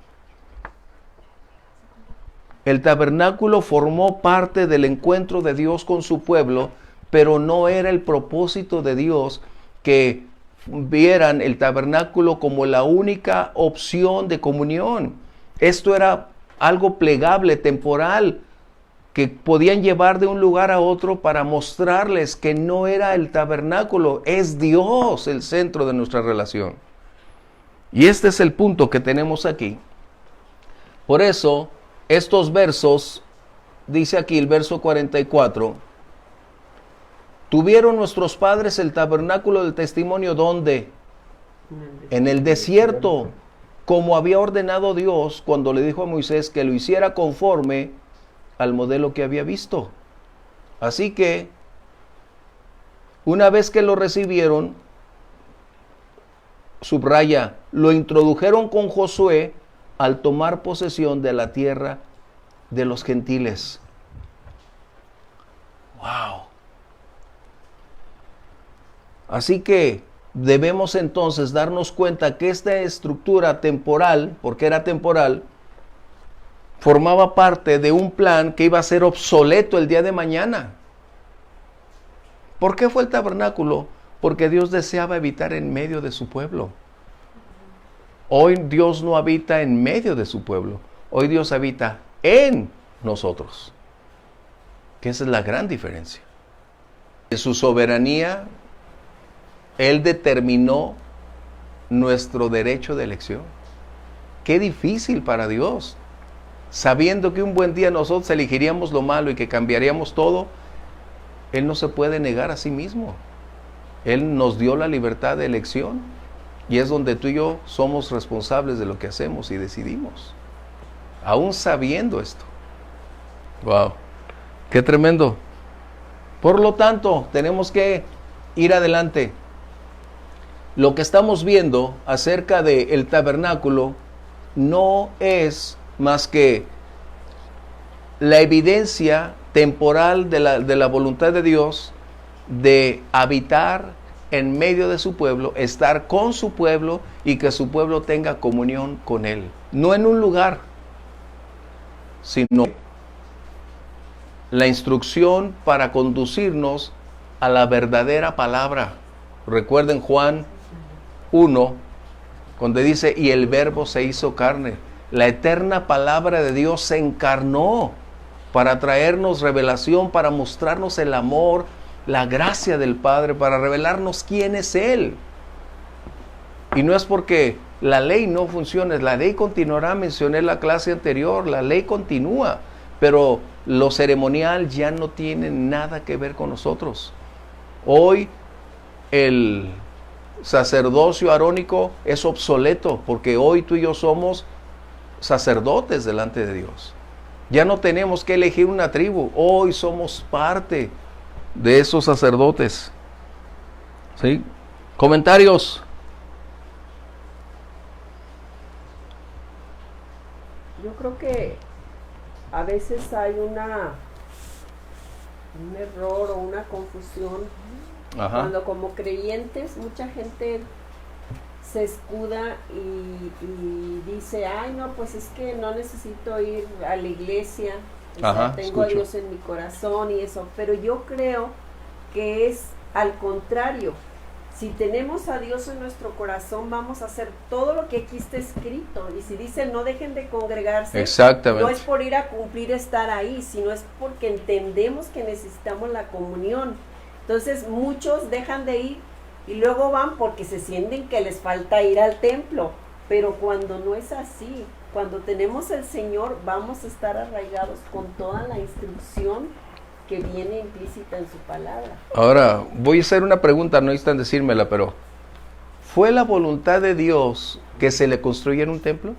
El tabernáculo formó parte del encuentro de Dios con su pueblo, pero no era el propósito de Dios que vieran el tabernáculo como la única opción de comunión. Esto era algo plegable, temporal, que podían llevar de un lugar a otro para mostrarles que no era el tabernáculo, es Dios el centro de nuestra relación. Y este es el punto que tenemos aquí. Por eso, estos versos, dice aquí el verso 44, tuvieron nuestros padres el tabernáculo del testimonio, ¿dónde? En el desierto, como había ordenado Dios cuando le dijo a Moisés que lo hiciera conforme al modelo que había visto. Así que, una vez que lo recibieron, subraya, lo introdujeron con Josué al tomar posesión de la tierra de los gentiles. ¡Wow! Así que debemos entonces darnos cuenta que esta estructura temporal, porque era temporal, formaba parte de un plan que iba a ser obsoleto el día de mañana. ¿Por qué fue el tabernáculo? Porque Dios deseaba habitar en medio de su pueblo. Hoy Dios no habita en medio de su pueblo. Hoy Dios habita en nosotros. Que esa es la gran diferencia. En su soberanía, Él determinó nuestro derecho de elección. Qué difícil para Dios. Sabiendo que un buen día nosotros elegiríamos lo malo y que cambiaríamos todo, Él no se puede negar a sí mismo. Él nos dio la libertad de elección y es donde tú y yo somos responsables de lo que hacemos y decidimos. Aún sabiendo esto. ¡Wow! ¡Qué tremendo! Por lo tanto, tenemos que ir adelante. Lo que estamos viendo acerca del tabernáculo no es más que la evidencia temporal de la voluntad de Dios de habitar en medio de su pueblo, estar con su pueblo y que su pueblo tenga comunión con Él. No en un lugar, sino la instrucción para conducirnos a la verdadera palabra. Recuerden Juan 1, donde dice, y el verbo se hizo carne. La eterna palabra de Dios se encarnó para traernos revelación, para mostrarnos el amor, la gracia del Padre, para revelarnos quién es Él. Y no es porque la ley no funcione, la ley continuará, mencioné en la clase anterior, la ley continúa, pero lo ceremonial ya no tiene nada que ver con nosotros. Hoy el sacerdocio arónico es obsoleto, porque hoy tú y yo somos sacerdotes delante de Dios. Ya no tenemos que elegir una tribu, hoy somos parte de esos sacerdotes. ¿Sí? ¿Comentarios? Yo creo que a veces hay un error o una confusión. Ajá. Cuando como creyentes mucha gente se escuda y dice, ay no, pues es que no necesito ir a la iglesia, o sea, tengo a Dios en mi corazón y eso, pero yo creo que es al contrario. Si tenemos a Dios en nuestro corazón, vamos a hacer todo lo que aquí está escrito. Y si dice no dejen de congregarse, exactamente, no es por ir a cumplir estar ahí, sino es porque entendemos que necesitamos la comunión. Entonces muchos dejan de ir y luego van porque se sienten que les falta ir al templo. Pero cuando no es así, cuando tenemos el Señor, vamos a estar arraigados con toda la instrucción que viene implícita en su palabra. Ahora, voy a hacer una pregunta, no necesitan decírmela, pero ¿fue la voluntad de Dios que se le construyera un templo?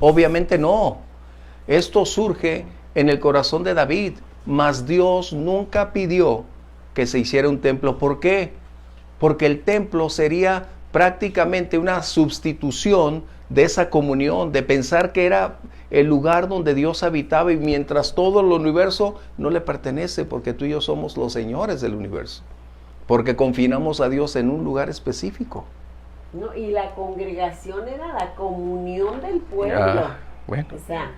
No. Obviamente no. Esto surge en el corazón de David, mas Dios nunca pidió que se hiciera un templo. ¿Por qué? Porque el templo sería prácticamente una sustitución de esa comunión, de pensar que era el lugar donde Dios habitaba, y mientras todo el universo no le pertenece, porque tú y yo somos los señores del universo, porque confinamos a Dios en un lugar específico. No, y la congregación era la comunión del pueblo. Bueno. O sea,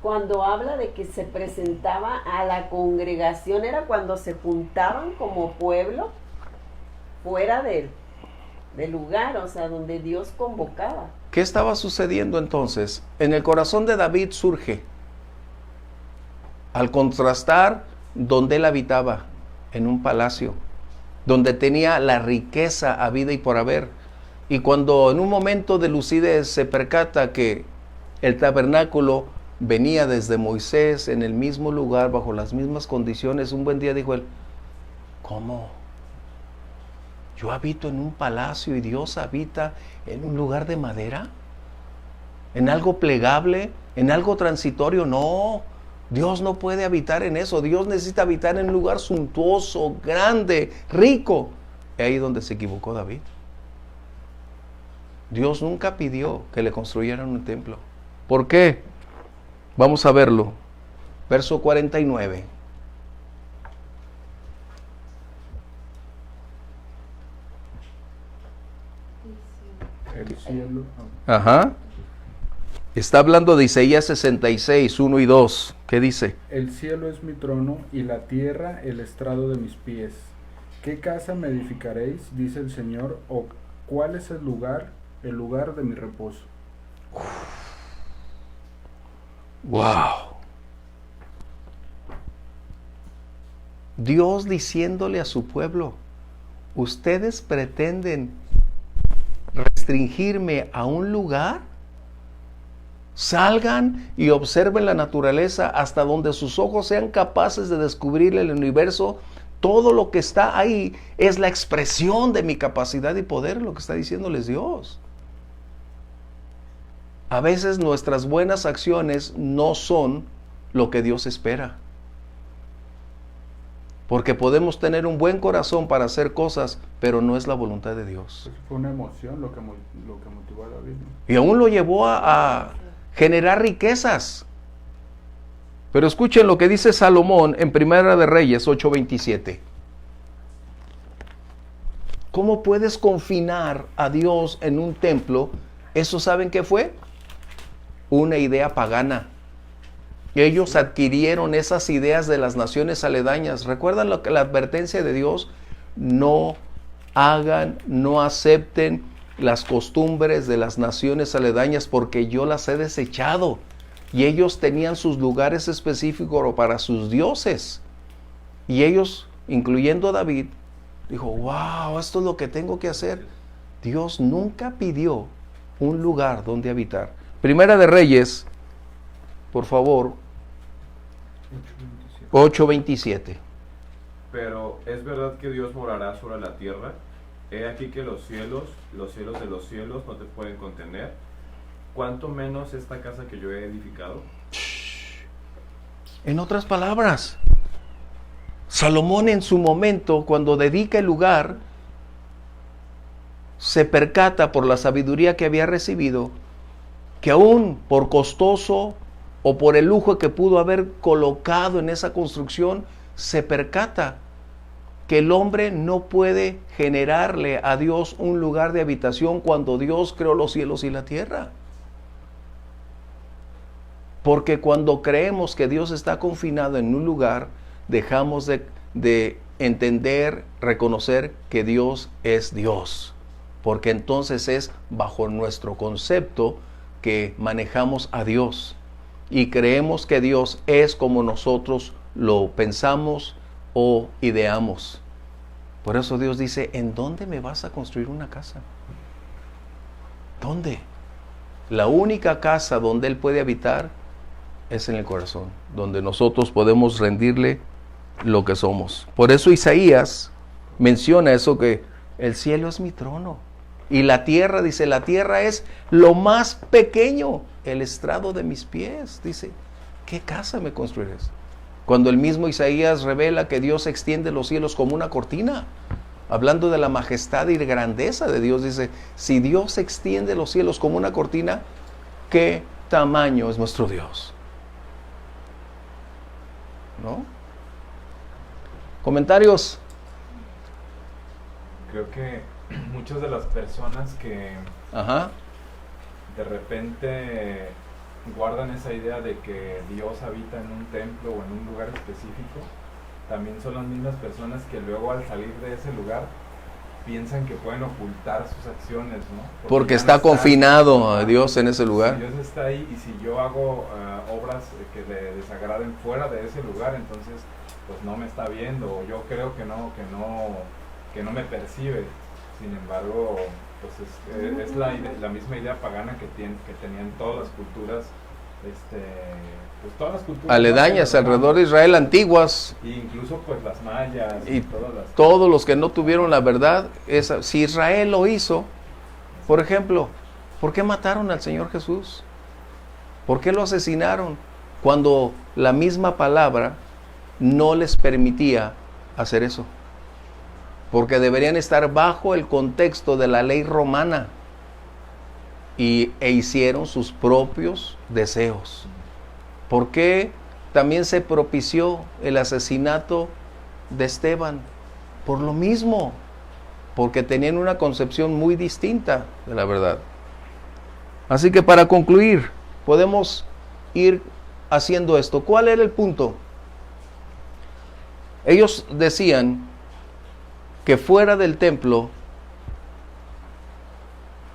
cuando habla de que se presentaba a la congregación, era cuando se juntaban como pueblo fuera del lugar, o sea, donde Dios convocaba. ¿Qué estaba sucediendo entonces? En el corazón de David surge, al contrastar donde él habitaba, en un palacio, donde tenía la riqueza habida y por haber, Y cuando en un momento de lucidez se percata que el tabernáculo venía desde Moisés en el mismo lugar, bajo las mismas condiciones, un buen día dijo él, ¿cómo? ¿Yo habito en un palacio y Dios habita en un lugar de madera? ¿En algo plegable? ¿En algo transitorio? No, Dios no puede habitar en eso. Dios necesita habitar en un lugar suntuoso, grande, rico. Es ahí donde se equivocó David. Dios nunca pidió que le construyeran un templo. ¿Por qué? Vamos a verlo. Verso 49. El cielo. Ajá. Está hablando de Isaías 66, 1 y 2. ¿Qué dice? El cielo es mi trono y la tierra el estrado de mis pies. ¿Qué casa me edificaréis? Dice el Señor. ¿O cuál es el lugar de mi reposo? Wow. Dios diciéndole a su pueblo, ustedes pretenden restringirme a un lugar. Salgan y observen la naturaleza hasta donde sus ojos sean capaces de descubrir el universo. Todo lo que está ahí es la expresión de mi capacidad y poder, lo que está diciéndoles Dios. A veces nuestras buenas acciones no son lo que Dios espera. Porque podemos tener un buen corazón para hacer cosas, pero no es la voluntad de Dios. Pues fue una emoción lo que motivó a David, ¿no? Y aún lo llevó a generar riquezas. Pero escuchen lo que dice Salomón en Primera de Reyes 8:27. ¿Cómo puedes confinar a Dios en un templo? ¿Eso saben qué fue? Una idea pagana. Ellos adquirieron esas ideas de las naciones aledañas. ¿Recuerdan la advertencia de Dios? No hagan, no acepten las costumbres de las naciones aledañas porque yo las he desechado. Y ellos tenían sus lugares específicos para sus dioses. Y ellos, incluyendo a David, dijo, wow, esto es lo que tengo que hacer. Dios nunca pidió un lugar donde habitar. Primera de Reyes, por favor, 8:27. Pero es verdad que Dios morará sobre la tierra. He aquí que los cielos de los cielos no te pueden contener. ¿Cuánto menos esta casa que yo he edificado? En otras palabras, Salomón en su momento, cuando dedica el lugar, se percata por la sabiduría que había recibido, que aún por costoso o por el lujo que pudo haber colocado en esa construcción, se percata que el hombre no puede generarle a Dios un lugar de habitación cuando Dios creó los cielos y la tierra. Porque cuando creemos que Dios está confinado en un lugar, dejamos de entender, reconocer que Dios es Dios. Porque entonces es bajo nuestro concepto que manejamos a Dios. Y creemos que Dios es como nosotros lo pensamos o ideamos. Por eso Dios dice, ¿en dónde me vas a construir una casa? ¿Dónde? La única casa donde Él puede habitar es en el corazón, donde nosotros podemos rendirle lo que somos. Por eso Isaías menciona eso, que el cielo es mi trono y la tierra, dice, la tierra es lo más pequeño, el estrado de mis pies. Dice, ¿qué casa me construirás? Cuando el mismo Isaías revela que Dios extiende los cielos como una cortina, hablando de la majestad y grandeza de Dios, dice, si Dios extiende los cielos como una cortina, ¿qué tamaño es nuestro Dios? ¿No? ¿Comentarios? Creo que muchas de las personas que de repente guardan esa idea de que Dios habita en un templo o en un lugar específico, también son las mismas personas que luego al salir de ese lugar piensan que pueden ocultar sus acciones, ¿no? Porque está confinado a Dios en ese lugar. Si Dios está ahí y si yo hago obras que le desagraden fuera de ese lugar, entonces pues no me está viendo, o yo creo que no me percibe. Sin embargo, Pues es la misma idea pagana que tenían todas las culturas, pues todas las culturas aledañas alrededor de Israel, antiguas. E incluso pues las mayas y todos los que no tuvieron la verdad. Si Israel lo hizo, por ejemplo, ¿por qué mataron al Señor Jesús? ¿Por qué lo asesinaron? Cuando la misma palabra no les permitía hacer eso. Porque deberían estar bajo el contexto de la ley romana. E hicieron sus propios deseos. ¿Por qué también se propició el asesinato de Esteban? Por lo mismo. Porque tenían una concepción muy distinta de la verdad. Así que para concluir, podemos ir haciendo esto. ¿Cuál era el punto? Ellos decían que fuera del templo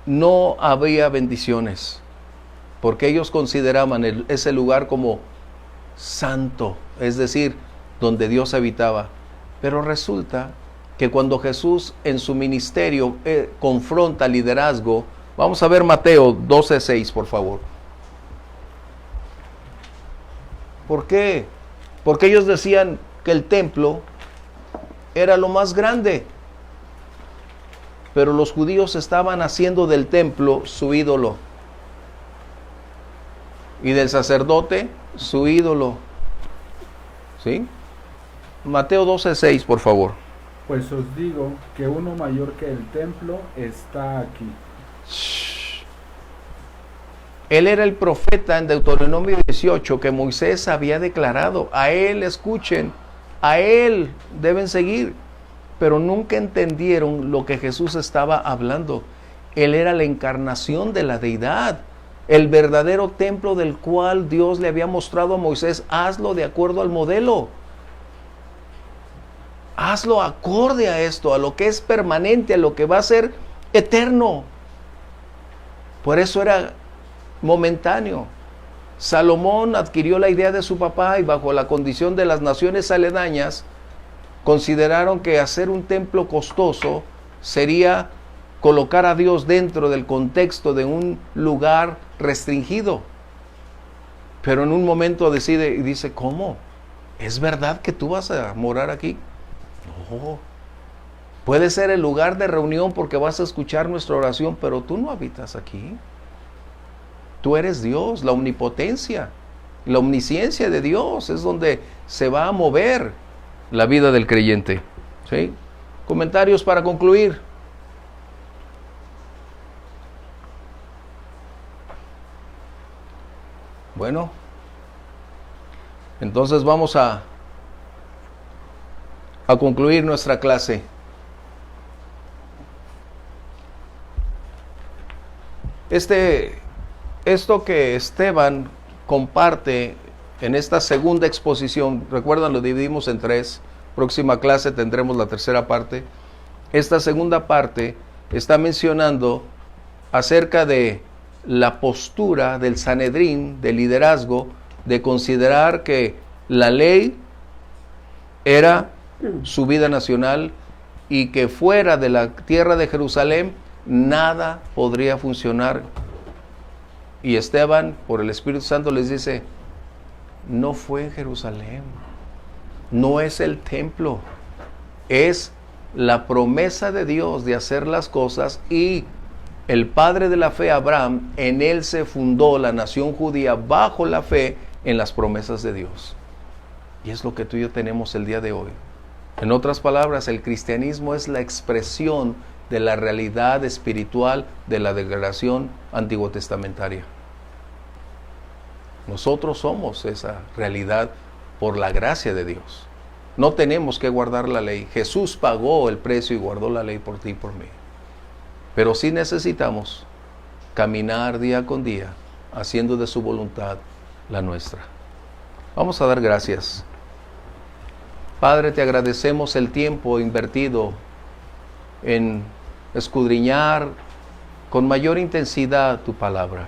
no había bendiciones, porque ellos consideraban ese lugar como santo, es decir, donde Dios habitaba. Pero resulta que cuando Jesús en su ministerio confronta liderazgo, vamos a ver Mateo 12:6, por favor. ¿Por qué? Porque ellos decían que el templo era lo más grande, pero los judíos estaban haciendo del templo su ídolo y del sacerdote su ídolo. ¿Sí? Mateo 12:6, por favor. Pues os digo que uno mayor que el templo está aquí. Él era el profeta en Deuteronomio 18 que Moisés había declarado. A él escuchen, a él deben seguir. Pero nunca entendieron lo que Jesús estaba hablando. Él era la encarnación de la deidad, el verdadero templo del cual Dios le había mostrado a Moisés. Hazlo de acuerdo al modelo. Hazlo acorde a esto, a lo que es permanente, a lo que va a ser eterno. Por eso era momentáneo. Salomón adquirió la idea de su papá y bajo la condición de las naciones aledañas consideraron que hacer un templo costoso sería colocar a Dios dentro del contexto de un lugar restringido. Pero en un momento decide y dice, ¿cómo? ¿Es verdad que tú vas a morar aquí? No. Puede ser el lugar de reunión porque vas a escuchar nuestra oración, pero tú no habitas aquí. Tú eres Dios, la omnipotencia, la omnisciencia de Dios es donde se va a mover la vida del creyente. ¿Sí? Comentarios para concluir. Bueno, entonces vamos a concluir nuestra clase. Esto que Esteban comparte en esta segunda exposición, recuerdan, lo dividimos en 3, próxima clase tendremos la tercera parte. Esta segunda parte está mencionando acerca de la postura del Sanedrín, del liderazgo, de considerar que la ley era su vida nacional y que fuera de la tierra de Jerusalén nada podría funcionar. Y Esteban, por el Espíritu Santo, les dice, no fue en Jerusalén, no es el templo, es la promesa de Dios de hacer las cosas, y el padre de la fe, Abraham, en él se fundó la nación judía bajo la fe en las promesas de Dios. Y es lo que tú y yo tenemos el día de hoy. En otras palabras, el cristianismo es la expresión de la realidad espiritual de la declaración antiguo testamentaria. Nosotros somos esa realidad por la gracia de Dios. No tenemos que guardar la ley. Jesús pagó el precio y guardó la ley por ti y por mí. Pero sí necesitamos caminar día con día, haciendo de su voluntad la nuestra. Vamos a dar gracias. Padre, te agradecemos el tiempo invertido en escudriñar con mayor intensidad tu palabra.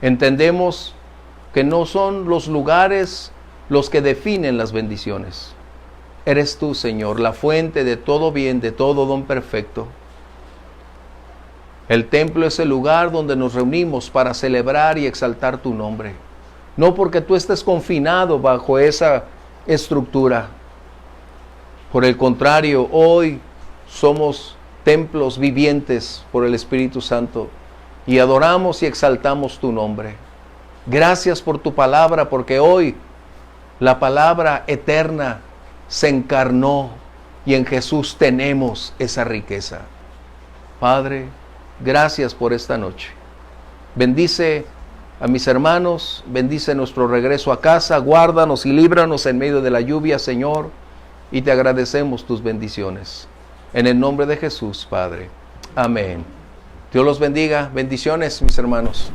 Entendemos que no son los lugares los que definen las bendiciones. Eres tú, Señor, la fuente de todo bien, de todo don perfecto. El templo es el lugar donde nos reunimos para celebrar y exaltar tu nombre. No porque tú estés confinado bajo esa estructura. Por el contrario, hoy somos templos vivientes por el Espíritu Santo y adoramos y exaltamos tu nombre. Gracias por tu palabra, porque hoy la palabra eterna se encarnó y en Jesús tenemos esa riqueza. Padre, gracias por esta noche. Bendice a mis hermanos, bendice nuestro regreso a casa, guárdanos y líbranos en medio de la lluvia, Señor, y te agradecemos tus bendiciones. En el nombre de Jesús, Padre. Amén. Dios los bendiga. Bendiciones, mis hermanos.